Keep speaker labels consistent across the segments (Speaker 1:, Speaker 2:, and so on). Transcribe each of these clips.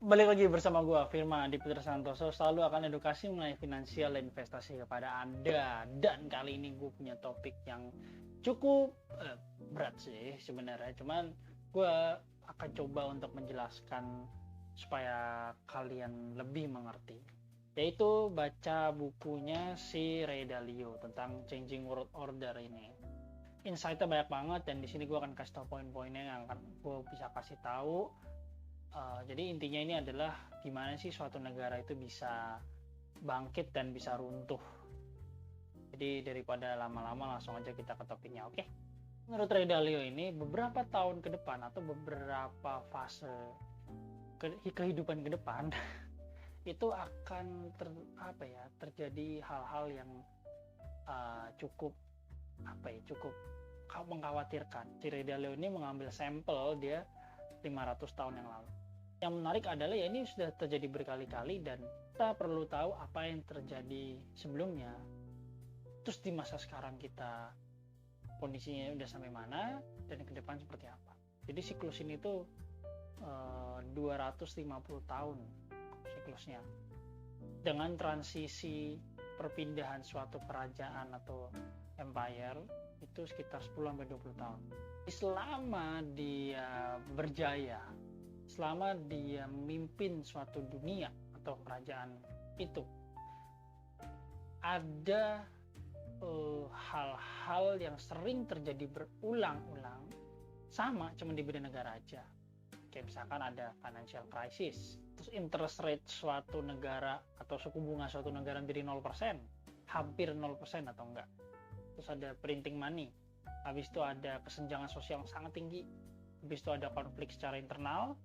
Speaker 1: Balik lagi bersama gua Firman Adi Putra Santoso, selalu akan edukasi mengenai finansial dan investasi kepada Anda. Dan kali ini gue punya topik yang cukup berat sih sebenarnya, cuman gue akan coba untuk menjelaskan supaya kalian lebih mengerti, yaitu baca bukunya si Ray Dalio tentang Changing World Order ini. Insight-nya banyak banget, dan di sini gue akan kasih tahu poin-poinnya yang akan gue bisa kasih tahu. Jadi intinya ini adalah gimana sih suatu negara itu bisa bangkit dan bisa runtuh. Jadi daripada lama-lama, langsung aja kita ke topiknya, oke? Menurut Ray Dalio ini, beberapa tahun ke depan atau beberapa fase kehidupan ke depan itu akan terjadi hal-hal yang cukup mengkhawatirkan. Si Ray Dalio ini mengambil sampel dia 500 tahun yang lalu. Yang menarik adalah ya ini sudah terjadi berkali-kali dan kita perlu tahu apa yang terjadi sebelumnya. Terus di masa sekarang kita kondisinya udah sampai mana dan ke depan seperti apa. Jadi siklus ini tuh 250 tahun siklusnya. Dengan transisi perpindahan suatu kerajaan atau empire itu sekitar 10-20 tahun. Selama dia berjaya, selama dia memimpin suatu dunia atau kerajaan itu, ada hal-hal yang sering terjadi berulang-ulang, sama cuma di beda negara aja. Kayak misalkan ada financial crisis, terus interest rate suatu negara atau suku bunga suatu negara menjadi 0%, hampir 0% atau enggak. Terus ada printing money, habis itu ada kesenjangan sosial yang sangat tinggi, habis itu ada konflik secara internal,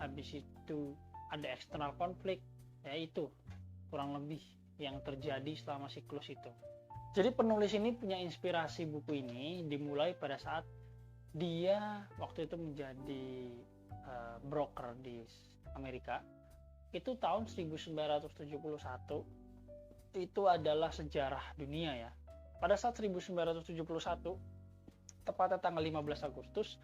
Speaker 1: habis itu ada eksternal konflik. Ya itu kurang lebih yang terjadi selama siklus itu. Jadi penulis ini punya inspirasi buku ini dimulai pada saat dia waktu itu menjadi broker di Amerika. Itu tahun 1971. Itu adalah sejarah dunia ya. Pada saat 1971, tepatnya tanggal 15 Agustus,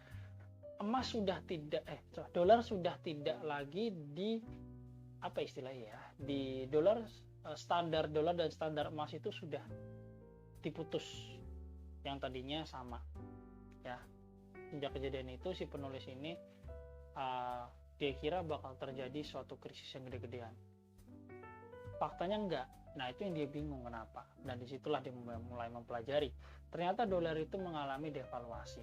Speaker 1: dolar sudah tidak lagi di dolar, standar dolar dan standar emas itu sudah diputus, yang tadinya sama ya. Sejak kejadian itu si penulis ini dia kira bakal terjadi suatu krisis yang gede-gedean. Faktanya enggak. Nah itu yang dia bingung kenapa, dan disitulah dia mulai mempelajari. Ternyata dolar itu mengalami devaluasi,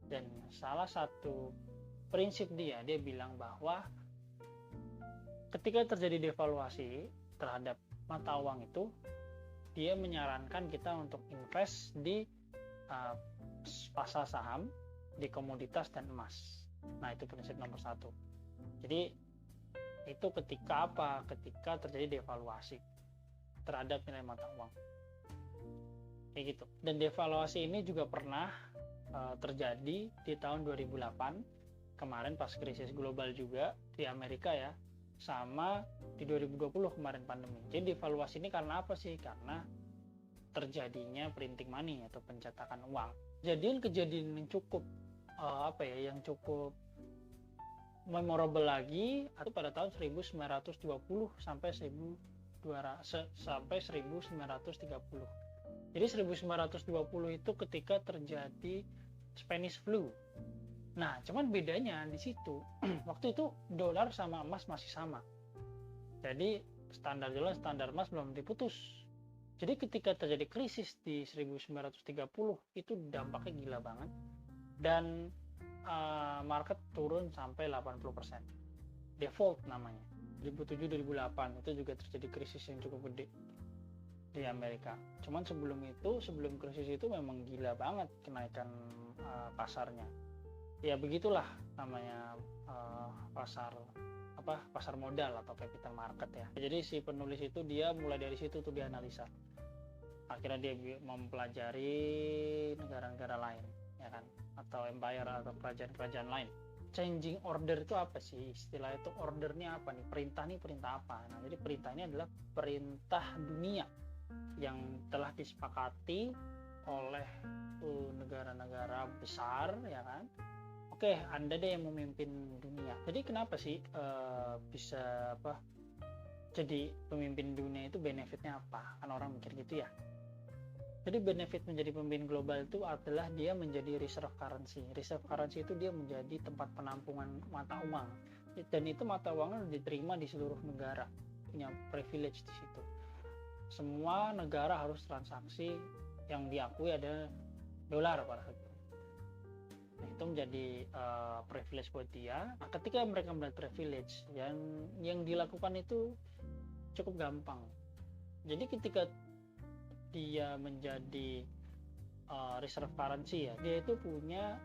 Speaker 1: dan salah satu prinsip dia bilang bahwa ketika terjadi devaluasi terhadap mata uang itu, dia menyarankan kita untuk invest di pasar saham, di komoditas dan emas. Nah itu prinsip nomor satu. Jadi itu ketika terjadi devaluasi terhadap nilai mata uang kayak gitu. Dan devaluasi ini juga pernah terjadi di tahun 2008 kemarin pas krisis global juga di Amerika ya, sama di 2020 kemarin pandemi. Jadi devaluasi ini karena apa sih? Karena terjadinya printing money atau pencetakan uang. Kejadian yang cukup yang cukup memorable lagi atau pada tahun 1920 sampai 1930. Jadi 1920 itu ketika terjadi Spanish flu. Nah, cuman bedanya di situ waktu itu dolar sama emas masih sama. Jadi standar dolar, standar emas belum diputus. Jadi ketika terjadi krisis di 1930 itu dampaknya gila banget, dan market turun sampai 80%. Default namanya. 2007-2008 itu juga terjadi krisis yang cukup gede di Amerika. Cuman sebelum krisis itu memang gila banget kenaikan pasarnya. Ya begitulah namanya pasar modal atau capital market ya. Jadi si penulis itu dia mulai dari situ tuh dianalisa. Akhirnya dia mempelajari negara-negara lain ya kan, atau empire atau kerajaan-kerajaan lain. Changing order itu apa sih? Istilah itu ordernya apa nih? Perintah apa? Nah, jadi perintah ini adalah perintah dunia yang telah disepakati oleh negara-negara besar ya kan. oke, Anda deh yang memimpin dunia. Jadi kenapa sih bisa jadi pemimpin dunia itu benefitnya apa? Kan orang mikir gitu ya. Jadi benefit menjadi pemimpin global itu adalah dia menjadi reserve currency. Reserve currency itu dia menjadi tempat penampungan mata uang. Dan itu mata uangnya diterima di seluruh negara. Punya privilege di situ. Semua negara harus transaksi yang diakui ada dolar pada saat itu. Nah, itu menjadi privilege buat dia. Nah, ketika mereka mendapat privilege, yang dilakukan itu cukup gampang. Jadi ketika dia menjadi reserve currency ya, dia itu punya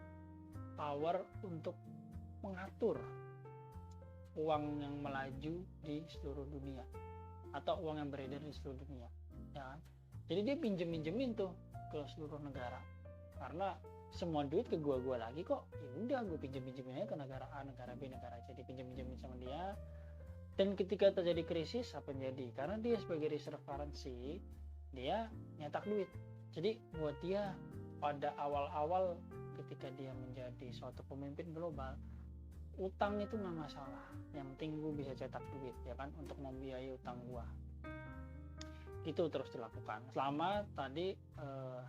Speaker 1: power untuk mengatur uang yang melaju di seluruh dunia atau uang yang beredar di seluruh dunia, ya kan? Jadi dia pinjemin tuh ke seluruh negara, karena semua duit ke gua lagi kok, ya udah gue pinjemin aja ke negara A, negara B, negara C, dipinjemin sama dia. Dan ketika terjadi krisis, apa yang jadi? Karena dia sebagai reserve currency, dia nyetak duit. Jadi buat dia pada awal-awal ketika dia menjadi suatu pemimpin global, utang itu nggak masalah. Yang penting gue bisa cetak duit, ya kan, untuk membiayai utang gua. Itu terus dilakukan. Selama tadi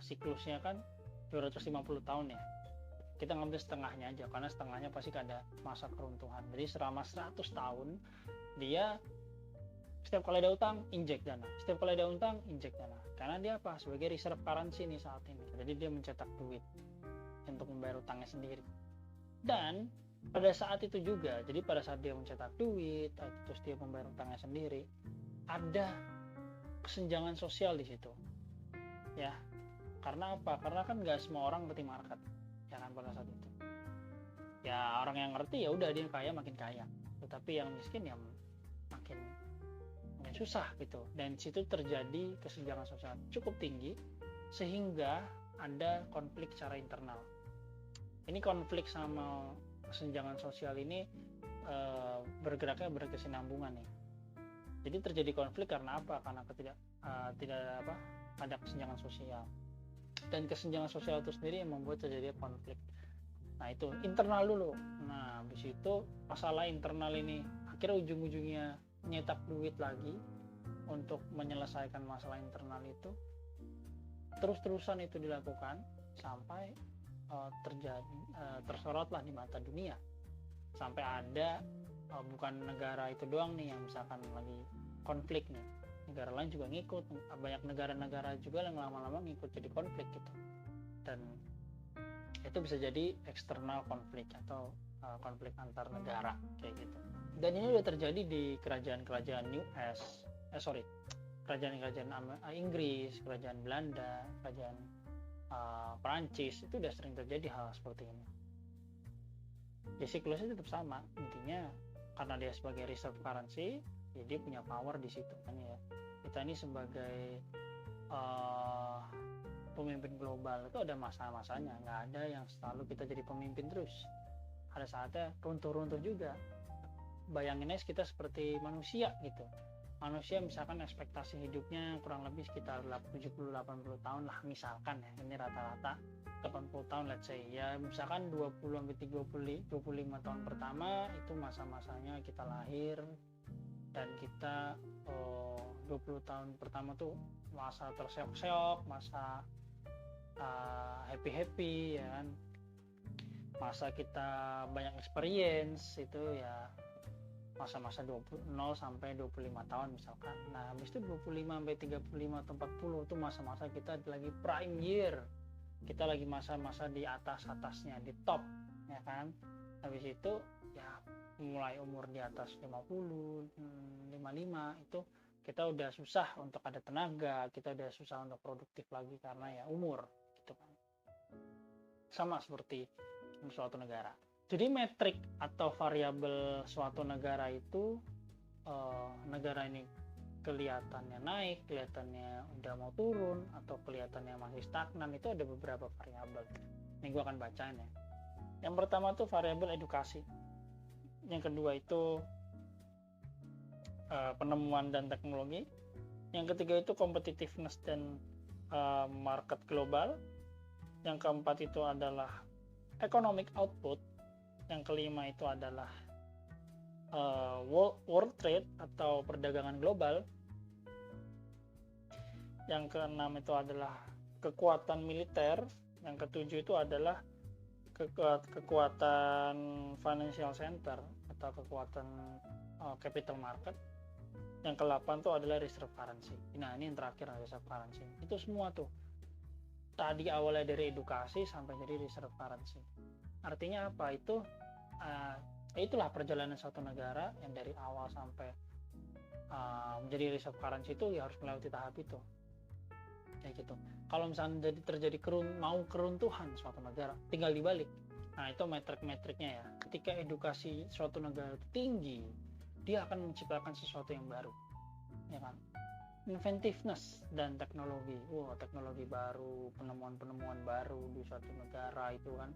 Speaker 1: siklusnya kan 250 tahun ya. Kita ngambil setengahnya aja, karena setengahnya pasti ada masa keruntuhan. Jadi selama 100 tahun dia setiap kali ada utang injek dana, setiap kali ada utang injek dana, karena dia apa, sebagai reserve currency nih saat ini. Jadi dia mencetak duit untuk membayar utangnya sendiri. Dan pada saat itu juga, jadi pada saat dia mencetak duit terus dia membayar utangnya sendiri, ada kesenjangan sosial di situ ya. Karena apa? Karena kan nggak semua orang ngerti market, ya kan, pada saat itu. Ya orang yang ngerti ya udah dia kaya makin kaya, tetapi yang miskin ya makin susah gitu. Dan situ terjadi kesenjangan sosial cukup tinggi sehingga ada konflik secara internal. Ini konflik sama kesenjangan sosial ini bergeraknya berkesinambungan nih. Jadi terjadi konflik karena apa? Karena tidak ada kesenjangan sosial. Dan kesenjangan sosial itu sendiri yang membuat terjadi konflik. Nah itu internal dulu. Nah habis itu masalah internal ini akhirnya ujung-ujungnya nyetak duit lagi untuk menyelesaikan masalah internal itu. Terus-terusan itu dilakukan sampai tersorotlah di mata dunia. Sampai ada bukan negara itu doang nih yang misalkan lagi konflik nih, negara lain juga ngikut. Banyak negara-negara juga yang lama-lama ngikut jadi konflik gitu. Dan itu bisa jadi eksternal konflik atau konflik antar negara kayak gitu. Dan ini udah terjadi di kerajaan-kerajaan kerajaan-kerajaan Inggris, kerajaan Belanda, kerajaan Perancis, itu udah sering terjadi hal seperti ini. Ya siklusnya tetap sama, intinya karena dia sebagai reserve currency, ya dia punya power di situ kan ya. Kita ini sebagai pemimpin global itu ada masa-masanya, nggak ada yang selalu kita jadi pemimpin terus. Ada saatnya runtuh-runtuh juga. Bayangin aja kita seperti manusia gitu. Manusia misalkan ekspektasi hidupnya kurang lebih sekitar 70-80 tahun lah misalkan ya. Ini rata-rata 80 tahun let's say. Ya misalkan 20-25 tahun pertama itu masa-masanya kita lahir, dan kita 20 tahun pertama tuh masa terseok-seok, masa happy-happy ya kan. Masa kita banyak experience itu ya masa-masa 0 sampai 25 tahun misalkan. Nah habis itu 25 sampai 35 atau 40 itu masa-masa kita lagi prime year, kita lagi masa-masa di atasnya, di top ya kan. Habis itu ya mulai umur di atas 50, 55 itu kita udah susah untuk ada tenaga, kita udah susah untuk produktif lagi karena ya umur gitu kan. Sama seperti suatu negara. Jadi metrik atau variabel suatu negara itu negara ini kelihatannya naik, kelihatannya udah mau turun, atau kelihatannya masih stagnan, itu ada beberapa variabel. Ini gue akan bacain ya. Yang pertama tuh variabel edukasi. Yang kedua itu penemuan dan teknologi. Yang ketiga itu competitiveness dan market global. Yang keempat itu adalah economic output. Yang kelima itu adalah world trade atau perdagangan global. Yang keenam itu adalah kekuatan militer. Yang ketujuh itu adalah kekuatan financial center atau kekuatan capital market. Yang ke-8 itu adalah reserve currency. Nah, ini yang terakhir, reserve currency. Itu semua tuh tadi awalnya dari edukasi sampai jadi reserve currency. Artinya apa? Itu itulah perjalanan suatu negara yang dari awal sampai menjadi reserve currency itu ya harus melewati tahap itu. Kayak gitu. Kalau misalnya terjadi keruntuhan suatu negara, tinggal dibalik. Nah, itu metrik-metriknya ya. Ketika edukasi suatu negara itu tinggi, dia akan menciptakan sesuatu yang baru, ya kan? Inventiveness dan teknologi, teknologi baru, penemuan-penemuan baru di suatu negara itu kan,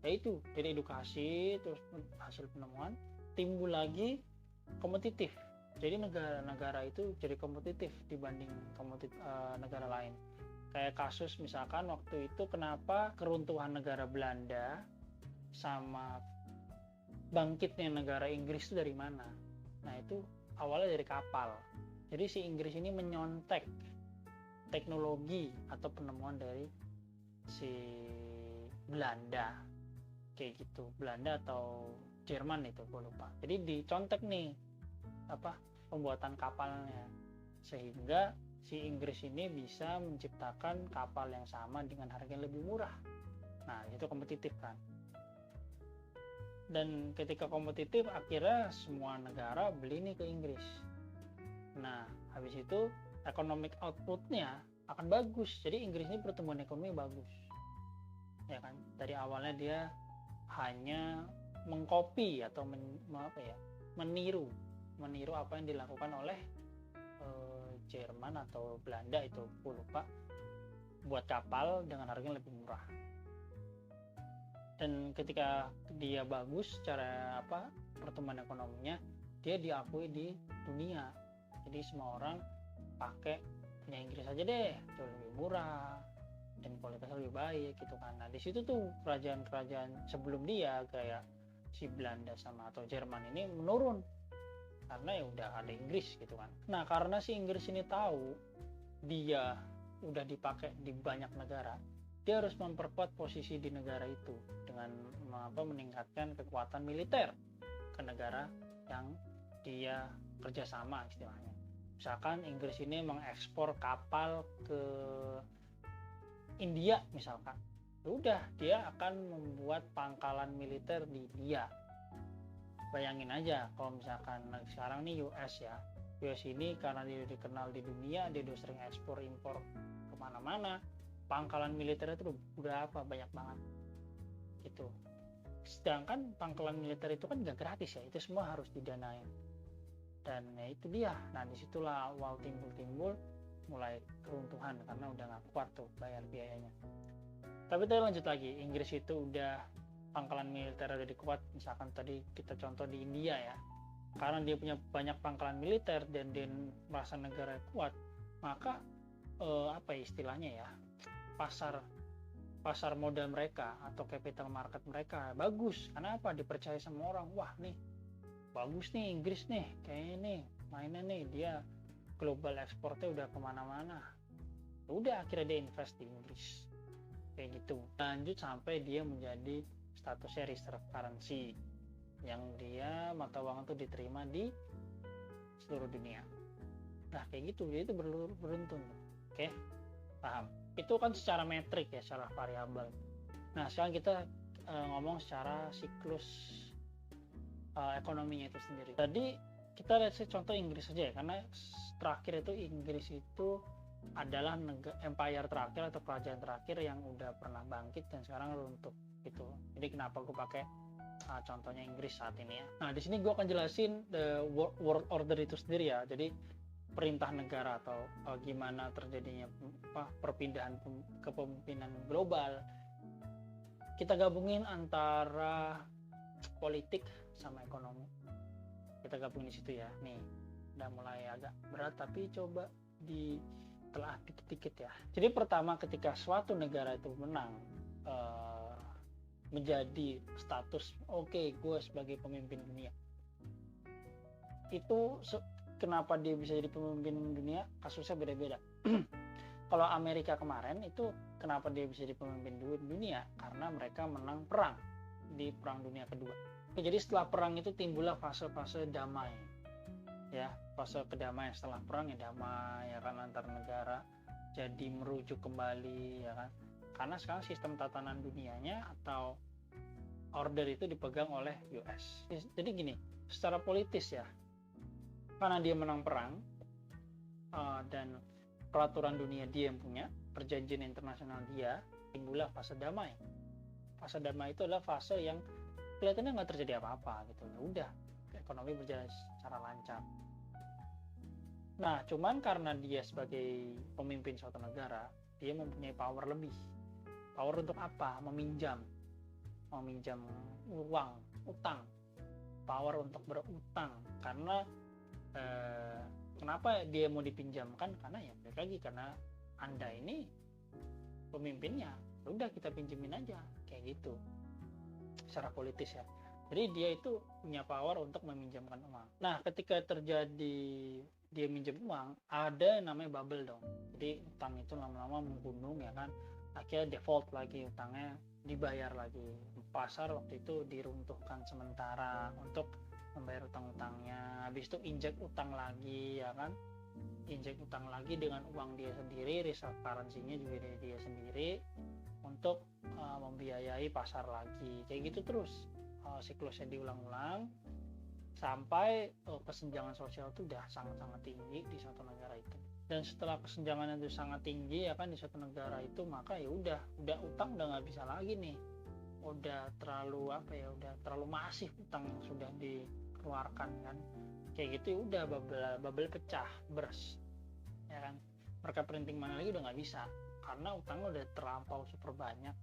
Speaker 1: ya itu dari edukasi terus hasil penemuan timbul lagi kompetitif. Jadi negara-negara itu jadi kompetitif dibanding negara lain. Kayak kasus misalkan waktu itu kenapa keruntuhan negara Belanda sama bangkitnya negara Inggris itu dari mana? Nah, itu awalnya dari kapal. Jadi si Inggris ini menyontek teknologi atau penemuan dari si Belanda. Kayak gitu. Belanda atau Jerman itu, gue lupa. Jadi dicontek nih pembuatan kapalnya. Sehingga si Inggris ini bisa menciptakan kapal yang sama dengan harga yang lebih murah. Nah, itu kompetitif kan. Dan ketika kompetitif akhirnya semua negara beli nih ke Inggris. Nah, habis itu economic outputnya akan bagus. Jadi Inggris ini pertumbuhan ekonomi bagus, ya kan? Dari awalnya dia hanya mengcopy atau meniru apa yang dilakukan oleh Jerman atau Belanda itu, gue lupa, buat kapal dengan harga yang lebih murah. Dan ketika dia bagus secara pertumbuhan ekonominya, dia diakui di dunia. Jadi semua orang pakai punya Inggris aja deh, itu lebih murah dan kualitasnya lebih baik gitu kan. Nah, di situ tuh kerajaan-kerajaan sebelum dia kayak si Belanda sama atau Jerman ini menurun karena ya udah ada Inggris gitu kan. Nah, karena si Inggris ini tahu dia udah dipakai di banyak negara, dia harus memperkuat posisi di negara itu dengan meningkatkan kekuatan militer ke negara yang dia kerjasama istilahnya. Misalkan Inggris ini mengekspor kapal ke India misalkan, udah dia akan membuat pangkalan militer di India. Bayangin aja kalau misalkan sekarang nih US ini karena dia dikenal di dunia, dia udah sering ekspor impor kemana-mana, pangkalan militer itu udah banyak banget gitu. Sedangkan pangkalan militer itu kan gak gratis ya, itu semua harus didanain. Dan ya itu dia. Nah, disitulah awal timbul mulai keruntuhan karena udah gak kuat tuh bayar biayanya. Tapi tadi lanjut lagi, Inggris itu udah pangkalan militer udah dikuat. Misalkan tadi kita contoh di India ya, karena dia punya banyak pangkalan militer dan dia merasa negara kuat, maka istilahnya ya, pasar modal mereka atau capital market mereka bagus. Karena dipercaya sama orang, wah nih bagus nih Inggris nih, kayaknya nih mainnya nih, dia global ekspornya udah kemana-mana. Udah akhirnya dia invest di Inggris kayak gitu. Lanjut sampai dia menjadi statusnya reserve currency, yang dia mata uang itu diterima di seluruh dunia. Nah kayak gitu, dia itu beruntun. Oke, paham? Itu kan secara metrik ya, secara variabel. Nah, sekarang kita ngomong secara siklus ekonominya itu sendiri. Tadi kita lihat contoh Inggris saja ya, karena terakhir itu Inggris itu adalah empire terakhir atau kerajaan terakhir yang udah pernah bangkit dan sekarang runtuh gitu. Jadi kenapa gue pakai contohnya Inggris saat ini ya. Nah, di sini gue akan jelasin the world order itu sendiri ya. Jadi perintah negara atau gimana terjadinya perpindahan kepemimpinan global. Kita gabungin antara politik sama ekonomi. Kita gabungin di situ ya. Nih, udah mulai agak berat tapi coba ditelah dikit-dikit ya. Jadi pertama ketika suatu negara itu menang menjadi status oke, gue sebagai pemimpin dunia. Itu kenapa dia bisa jadi pemimpin dunia, kasusnya beda-beda. Kalau Amerika kemarin itu kenapa dia bisa jadi pemimpin dunia, karena mereka menang perang di Perang Dunia Kedua. Jadi setelah perang itu timbullah fase-fase damai, ya, fase kedamaian. Setelah perang ya damai, ya kan, antar negara jadi merujuk kembali, ya kan, karena sekarang sistem tatanan dunianya atau order itu dipegang oleh US. Jadi gini, secara politis ya, karena dia menang perang dan peraturan dunia dia yang punya, perjanjian internasional dia, timbullah fase damai. Fase damai itu adalah fase yang kelihatannya nggak terjadi apa-apa gitu, ya udah, ekonomi berjalan secara lancar. Nah, cuman karena dia sebagai pemimpin suatu negara, dia mempunyai power lebih. Power untuk apa? Meminjam uang, utang. Power untuk berutang. Karena kenapa dia mau dipinjamkan? Karena ya balik lagi, karena Anda ini pemimpinnya, udah kita pinjemin aja, kayak gitu. Secara politis ya. Jadi dia itu punya power untuk meminjamkan uang. Nah, ketika terjadi dia minjem uang, ada yang namanya bubble dong. Jadi utang itu lama-lama menggunung, ya kan. Akhirnya default lagi, utangnya dibayar lagi. Pasar waktu itu diruntuhkan sementara untuk membayar utang-utangnya. Habis itu injek utang lagi, ya kan. Injek utang lagi dengan uang dia sendiri, reserve currency-nya juga dia sendiri untuk membiayai pasar lagi. Kayak gitu terus. Siklusnya diulang-ulang sampai kesenjangan sosial itu udah sangat-sangat tinggi di suatu negara itu. Dan setelah kesenjangan itu sangat tinggi, ya kan, di suatu negara itu, maka ya udah utang udah nggak bisa lagi nih, udah terlalu udah terlalu masif utang yang sudah dikeluarkan kan, kayak gitu. Ya udah, bubble pecah, burst, ya kan. Mereka printing mana lagi udah nggak bisa karena utangnya udah terlampau super banyak.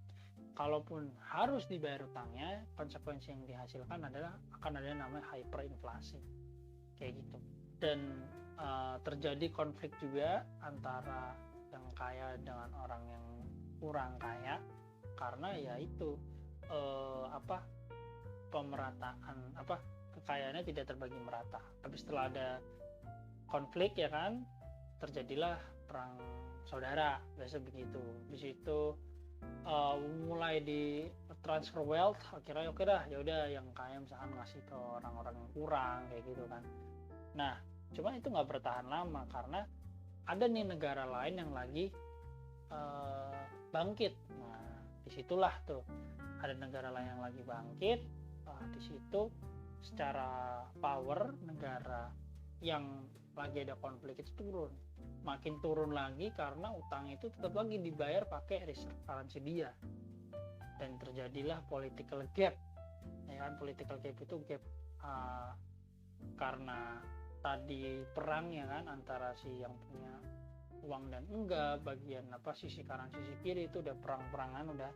Speaker 1: Kalaupun harus dibayar utangnya, konsekuensi yang dihasilkan adalah akan ada namanya hyperinflasi, kayak gitu. Dan terjadi konflik juga antara yang kaya dengan orang yang kurang kaya, karena ya itu pemerataan kekayaannya tidak terbagi merata. Tapi setelah ada konflik, ya kan, terjadilah perang saudara, biasa begitu. Di situ mulai di transfer wealth, akhirnya oke dah, ya udah yang kaya misalkan ngasih ke orang-orang yang kurang, kayak gitu kan. Nah, cuma itu nggak bertahan lama karena ada nih negara lain yang lagi bangkit. Nah, disitulah tuh ada negara lain yang lagi bangkit. Di situ secara power negara yang lagi ada konflik itu makin turun lagi karena utang itu tetap lagi dibayar pakai reserve currency dia, dan terjadilah political gap, ya kan. Political gap itu gap karena tadi perang, ya kan, antara si yang punya uang dan enggak, bagian sisi kanan sisi kiri itu udah perang-perangan, udah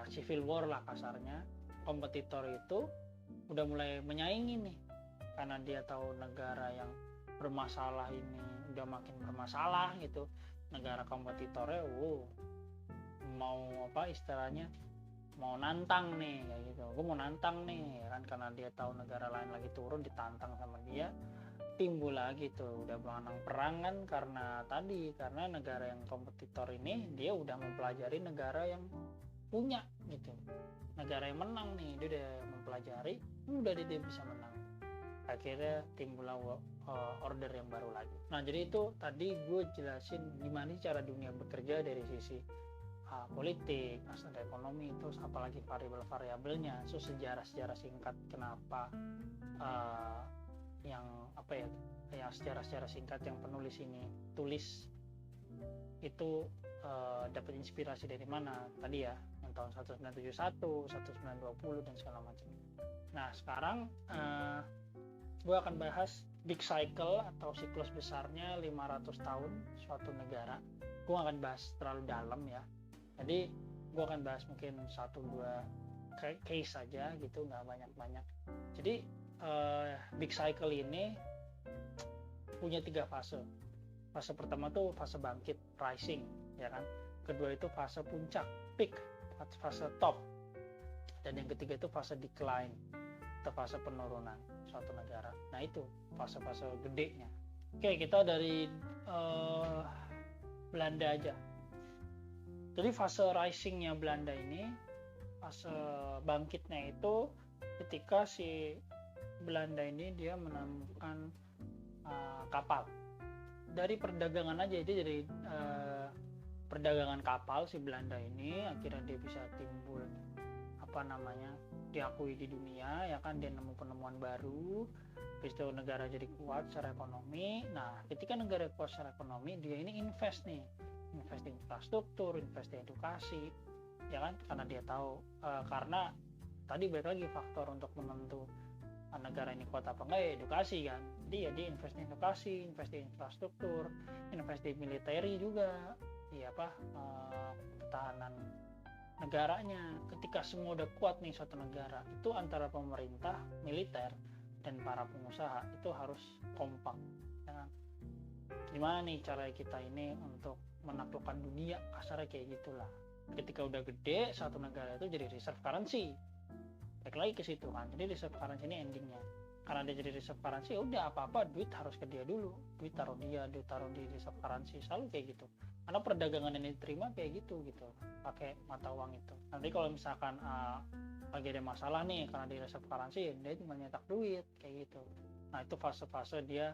Speaker 1: civil war lah kasarnya. Kompetitor itu udah mulai menyaingi nih, karena dia tahu negara yang bermasalah ini udah makin bermasalah gitu. Negara kompetitornya mau istilahnya mau nantang nih, kayak gitu. Gue mau nantang nih, ya kan, karena dia tahu negara lain lagi turun, ditantang sama dia, timbul lagi tuh udah menang perang kan. Karena negara yang kompetitor ini dia udah mempelajari negara yang punya gitu, negara yang menang nih, dia udah mempelajari, udah dia bisa menang. Akhirnya timbullah order yang baru lagi. Nah, jadi itu tadi gue jelasin gimana cara dunia bekerja dari sisi politik, aspek ekonomi, terus apalagi variabel-variabelnya. So, sejarah singkat kenapa sejarah singkat yang penulis ini tulis itu dapat inspirasi dari mana tadi ya, yang tahun 1971, 1920 dan segala macam. Nah, sekarang gue akan bahas big cycle atau siklus besarnya 500 tahun suatu negara. Gue akan bahas terlalu dalam ya, jadi gue akan bahas mungkin 1-2 case saja gitu, nggak banyak-banyak. Jadi big cycle ini punya 3 fase. Fase pertama tuh fase bangkit, rising, ya kan. Kedua itu fase puncak, peak, fase top. Dan yang ketiga itu fase decline atau fase penurunan suatu negara. Nah itu fase-fase gedenya. Oke, kita dari Belanda aja. Jadi fase risingnya Belanda ini, fase bangkitnya itu ketika si Belanda ini dia menemukan kapal. Dari perdagangan aja, dia jadi perdagangan kapal si Belanda ini, akhirnya dia bisa timbul diakui di dunia, ya kan, dia nemu penemuan baru, habis itu negara jadi kuat secara ekonomi. Nah ketika negara kuat secara ekonomi, dia ini invest di infrastruktur, invest di edukasi, ya kan, karena dia tahu karena tadi balik lagi faktor untuk menentu negara ini kuat apa enggak ya edukasi kan. Dia invest di edukasi, invest di infrastruktur, invest di militeri juga, pertahanan negaranya. Ketika semua udah kuat nih suatu negara, itu antara pemerintah, militer, dan para pengusaha itu harus kompak, ya kan? Gimana nih cara kita ini untuk menaklukkan dunia, kasarnya kayak gitulah. Ketika udah gede suatu negara itu jadi reserve currency, balik lagi ke situ kan. Jadi reserve currency ini endingnya, karena dia jadi reserve currency, ya udah apa-apa duit harus ke dia dulu, duit taruh di reserve currency, selalu kayak gitu. Karena perdagangan yang diterima kayak gitu pakai mata uang itu. Nanti kalau misalkan lagi ada masalah nih karena di reserve currency, dia tinggal nyetak duit kayak gitu. Nah itu fase-fase dia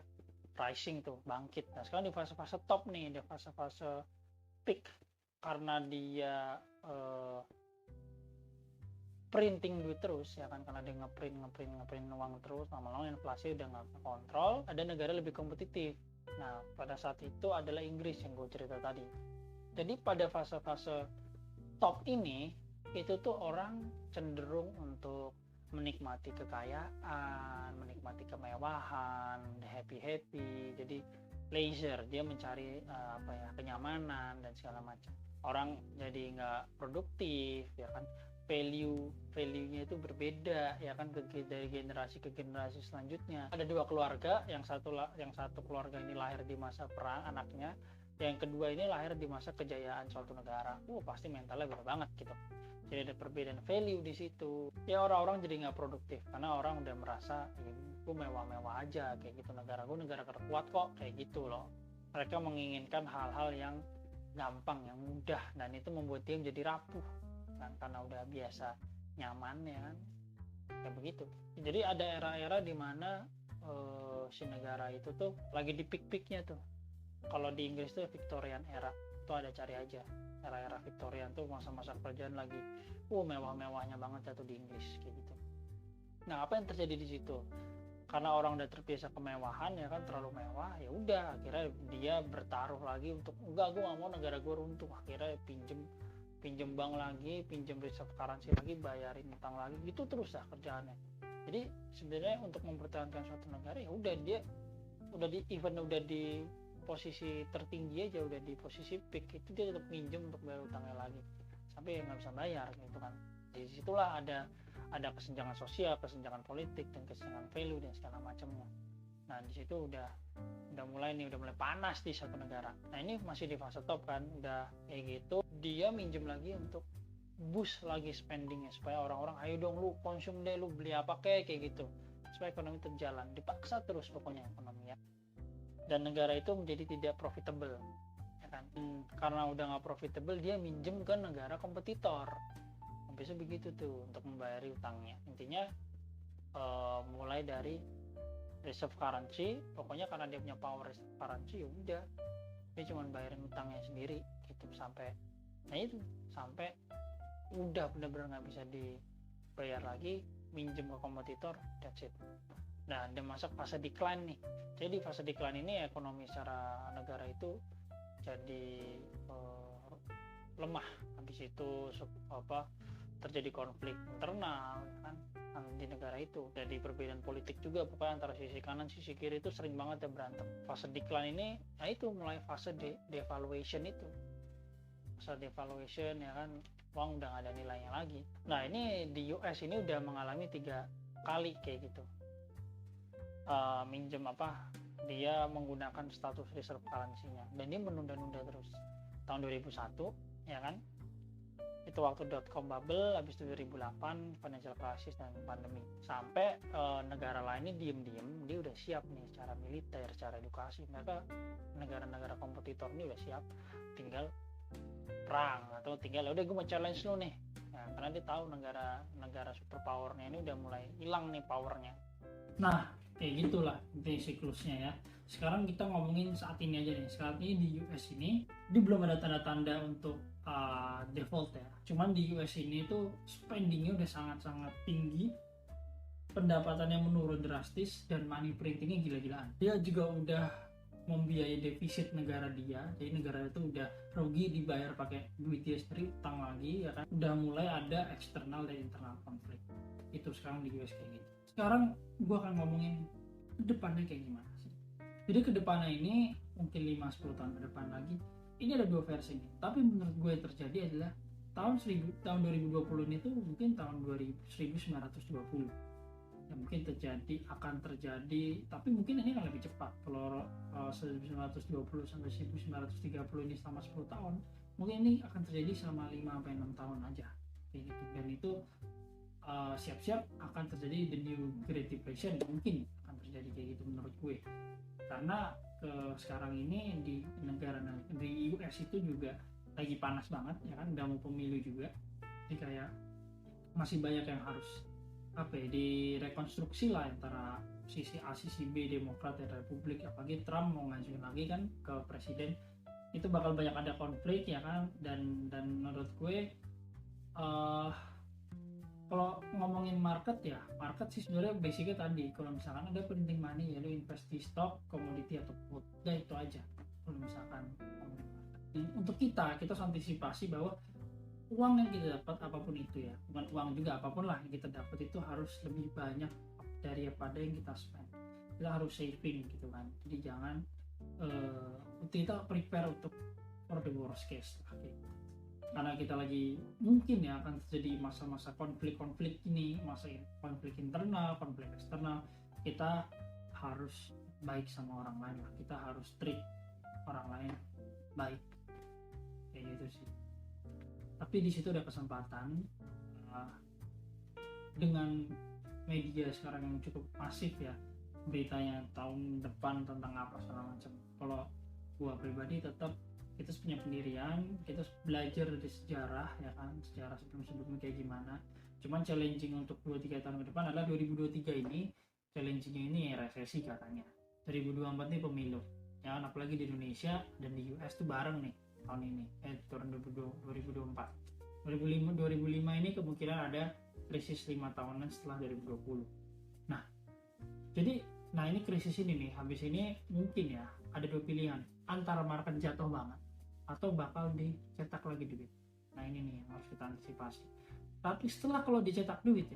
Speaker 1: rising tuh, bangkit. Nah sekarang di fase-fase top nih, di fase-fase peak, karena dia printing duit terus, ya kan, karena dia ngeprint uang terus, lama-lama inflasi udah nggak kontrol, ada negara lebih kompetitif. Nah pada saat itu adalah Inggris yang gue cerita tadi. Jadi pada fase-fase top ini itu tuh orang cenderung untuk menikmati kekayaan, menikmati kemewahan, happy, jadi leisure, dia mencari kenyamanan dan segala macam. Orang jadi nggak produktif, ya kan, value-nya itu berbeda, ya kan, dari generasi ke generasi selanjutnya. Ada dua keluarga, yang satu keluarga ini lahir di masa perang anaknya, yang kedua ini lahir di masa kejayaan suatu negara. Pasti mentalnya beda banget gitu. Jadi ada perbedaan value di situ. Ya orang-orang jadi nggak produktif karena orang udah merasa gue mewah-mewah aja kayak gitu, negara gue negara terkuat kok kayak gitu loh. Mereka menginginkan hal-hal yang gampang, yang mudah, dan itu membuat dia menjadi rapuh kan, karena udah biasa nyaman, ya kan, kayak begitu. Jadi ada era-era di mana si negara itu tuh lagi di peak-peaknya tuh. Kalau di Inggris tuh Victorian era, itu ada, cari aja era-era Victorian tuh, masa-masa kerajaan lagi mewah-mewahnya banget tuh di Inggris kayak gitu. Nah apa yang terjadi di situ? Karena orang udah terbiasa kemewahan, ya kan, terlalu mewah, ya udah akhirnya dia bertaruh lagi untuk enggak, gue nggak mau negara gue runtuh. Akhirnya pinjem bank lagi, pinjem reserve currency lagi, bayarin utang lagi, gitu terus lah kerjaannya. Jadi sebenarnya untuk mempertahankan suatu negara, ya udah dia udah di posisi tertinggi aja, udah di posisi peak, itu dia tetap minjem untuk bayar utangnya lagi sampai nggak bisa bayar gitu kan. Di situlah ada kesenjangan sosial, kesenjangan politik, dan kesenjangan value dan segala macamnya. Nah di situ udah mulai panas di satu negara. Nah ini masih di fase top kan, udah kayak gitu, dia minjem lagi untuk boost lagi spendingnya, supaya orang-orang ayo dong lu konsum deh, lu beli apa kayak gitu, supaya ekonomi terjalan. Dipaksa terus pokoknya ekonomi, ya. Dan negara itu menjadi tidak profitable, ya kan. Karena udah nggak profitable, dia minjem ke negara kompetitor. Bisa begitu tuh untuk membayari utangnya. Intinya mulai dari reserve currency, pokoknya karena dia punya power reserve currency, ya udah dia cuma bayarin utangnya sendiri gitu sampai udah benar-benar nggak bisa dibayar lagi, minjem ke kompetitor, that's it. Nah dia masuk fase decline nih. Jadi di fase decline ini ekonomi secara negara itu jadi lemah. Habis itu terjadi konflik internal, kan, di negara itu. Jadi perbedaan politik juga, pokoknya antara sisi kanan sisi kiri itu sering banget ya berantem. Fase decline ini, nah itu mulai fase devaluation itu. Fase devaluation, ya kan, uang udah nggak ada nilainya lagi. Nah ini di US ini udah mengalami 3 kali kayak gitu. Minjem dia menggunakan status reserve currency-nya, dan dia menunda-nunda terus. Tahun 2001, ya kan, itu waktu .com bubble, habis itu 2008 financial crisis dan pandemi, sampai negara lainnya diem-diem dia udah siap nih secara militer, secara edukasi, mereka negara-negara kompetitor ini udah siap, tinggal perang atau tinggal udah gue mau challenge lu nih. Nah, karena dia tahu negara superpowernya ini udah mulai hilang nih powernya.
Speaker 2: Nah, kayak gitulah inti siklusnya ya. Sekarang kita ngomongin saat ini aja nih. Saat ini di US ini dia belum ada tanda-tanda untuk default ya. Cuman di US ini tuh spendingnya udah sangat-sangat tinggi, pendapatannya menurun drastis, dan money printingnya gila-gilaan. Dia juga udah membiayai defisit negara dia, jadi negara itu udah rugi dibayar pakai duit dia sendiri, utang lagi ya kan. Udah mulai ada eksternal dan internal konflik. Itu sekarang di US kayak gitu. Sekarang gue akan ngomongin kedepannya kayak gimana sih. Jadi kedepannya ini mungkin 5-10 tahun ke depan lagi, ini ada dua versi nih. Tapi menurut gue yang terjadi adalah tahun 2020 ini tuh mungkin tahun 1920 yang mungkin akan terjadi, tapi mungkin ini akan lebih cepat. Kalau 1920 sampai 1930 ini selama 10 tahun, mungkin ini akan terjadi selama 5-6 tahun aja kayak gitu. Dan itu siap-siap akan terjadi the new Great Depression, mungkin akan terjadi kayak gitu menurut gue. Karena sekarang ini di US itu juga lagi panas banget ya kan, udah mau pemilu juga, jadi kayak masih banyak yang harus direkonstruksi lah antara sisi A sisi B, Demokrat dan Republik. Apalagi Trump mau ngajuin lagi kan ke presiden, itu bakal banyak ada konflik ya kan. Dan menurut gue kalau ngomongin market sih sebenarnya basicnya tadi, kalau misalkan ada printing money ya lu invest di stock, komoditi atau put, udah itu aja kalau misalkan ngomongin market. Dan untuk kita harus antisipasi bahwa uang yang kita dapat apapun itu ya, bukan uang juga, apapun lah yang kita dapat itu harus lebih banyak daripada yang kita spend. Kita harus saving gitu kan, jadi jangan kita prepare untuk for the worst case okay. Karena kita lagi mungkin ya akan terjadi masa-masa konflik ini, masa konflik internal, konflik eksternal. Kita harus baik sama orang lain lah, kita harus treat orang lain baik kayak gitu sih. Tapi di situ ada kesempatan dengan media sekarang yang cukup masif ya, beritanya tahun depan tentang apa segala macam. Kalau gua pribadi tetap kita punya pendirian, kita belajar dari sejarah ya kan, sejarah sebelum-sebelumnya kayak gimana. Cuman challenging untuk 2-3 tahun ke depan adalah 2023 ini, challengingnya ini resesi katanya. 2024 ini pemilu ya kan, apalagi di Indonesia dan di US tuh bareng nih tahun ini, tahun 2024. 2005 ini kemungkinan ada krisis 5 tahunan setelah 2020. Nah ini krisis ini nih, habis ini mungkin ya ada dua pilihan, antara market jatuh banget atau bakal dicetak lagi duit. Nah ini nih yang harus kita antisipasi. Tapi setelah kalau dicetak duit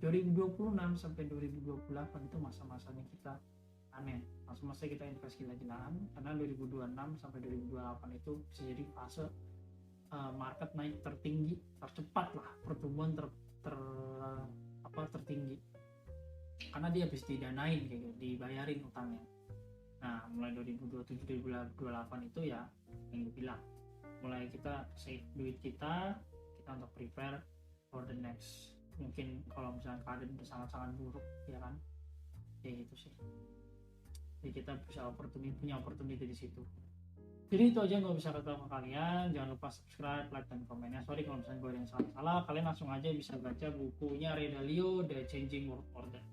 Speaker 2: 2026 sampai 2028 itu masa-masanya kita panen, masa-masa kita invest gila-gilaan, karena 2026 sampai 2028 itu bisa jadi fase market naik tertinggi, tercepat lah, pertumbuhan tertinggi, karena dia habis didanain kayak gitu, dibayarin utangnya. Nah mulai 2027-2028 itu ya yang dibilang mulai kita save duit kita untuk prepare for the next, mungkin kalau misalnya keadaan itu sangat-sangat buruk ya kan, kayak gitu sih. Jadi kita bisa punya opportunity di situ. Jadi itu aja yang gue bisa katakan ke kalian. Jangan lupa subscribe, like, dan komennya. Sorry kalau misalnya gue ada yang salah-salah. Kalian langsung aja bisa baca bukunya Ray Dalio, The Changing World Order.